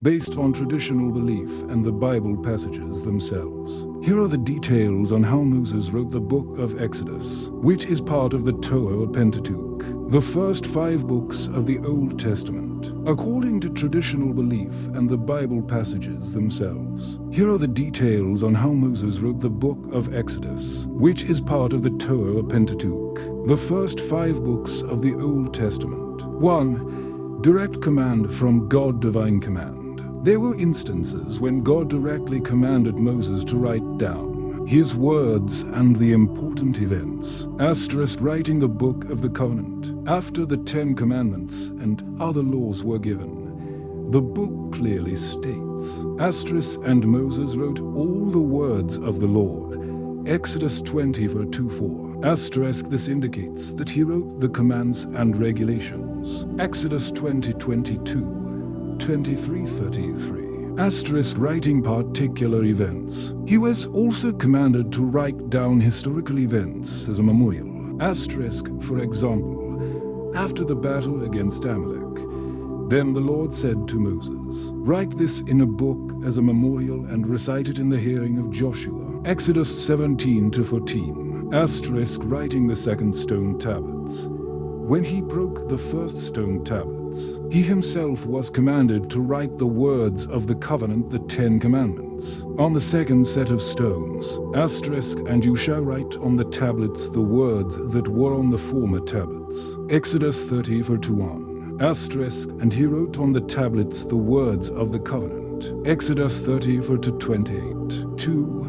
based on traditional belief and the Bible passages themselves. Here are the details on how Moses wrote the book of Exodus, which is part of the Torah or Pentateuch, the first 5 books of the Old Testament, according to traditional belief and the Bible passages themselves. Here are the details on how Moses wrote the book of Exodus, which is part of the Torah or Pentateuch, the first 5 books of the Old Testament. 1. Direct command from God, divine command. There were instances when God directly commanded Moses to write down his words and the important events. Asterisk, writing the book of the covenant after the 10 commandments and other laws were given. The book clearly states, asterisk, and Moses wrote all the words of the Lord. Exodus 20:2-4. Asterisk, this indicates that he wrote the commands and regulations. Exodus 20:22. 23:33. Asterisk, writing particular events. He was also commanded to write down historical events as a memorial. Asterisk, for example, after the battle against Amalek. Then the Lord said to Moses, write this in a book as a memorial and recite it in the hearing of Joshua. Exodus 17:14. Asterisk, writing the second stone tablets. When he broke the first stone tablets, he himself was commanded to write the words of the covenant, the 10 commandments, on the second set of stones. Asterisk, and you shall write on the tablets the words that were on the former tablets. Exodus 30:1. Asterisk, and he wrote on the tablets the words of the covenant. Exodus 30:28. 2.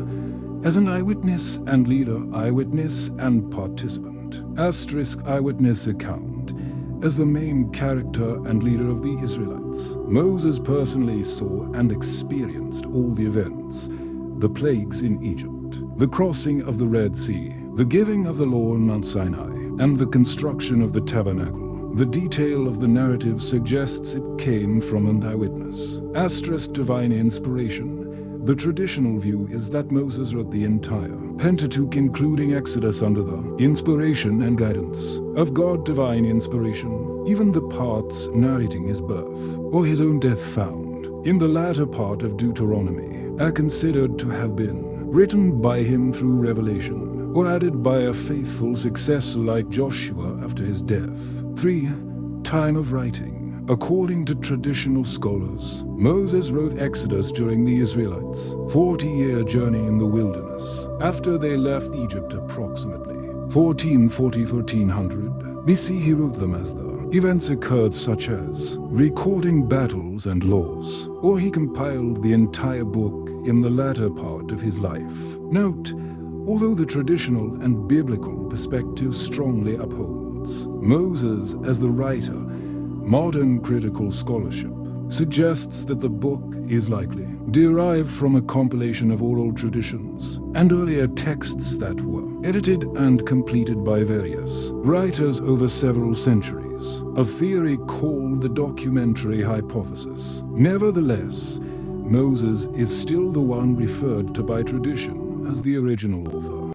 As an eyewitness and leader, eyewitness and participant. Asterisk, eyewitness account. As the main character and leader of the Israelites, Moses personally saw and experienced all the events, the plagues in Egypt, the crossing of the Red Sea, the giving of the law on Mount Sinai, and the construction of the tabernacle. The detail of the narrative suggests it came from an eyewitness. Asterisk, divine inspiration. The traditional view is that Moses wrote the entire Pentateuch, including Exodus, under the inspiration and guidance of God, divine inspiration. Even the parts narrating his birth or his own death found in the latter part of Deuteronomy are considered to have been written by him through revelation or added by a faithful successor like Joshua after his death. 3. Time of writing. According to traditional scholars, Moses wrote Exodus during the Israelites' 40-year journey in the wilderness, after they left Egypt approximately 1400 BC. He wrote them as the events occurred, such as recording battles and laws, or he compiled the entire book in the latter part of his life. Note, although the traditional and biblical perspective strongly upholds Moses as the writer, modern critical scholarship suggests that the book is likely derived from a compilation of oral traditions and earlier texts that were edited and completed by various writers over several centuries, a theory called the documentary hypothesis. Nevertheless, Moses is still the one referred to by tradition as the original author.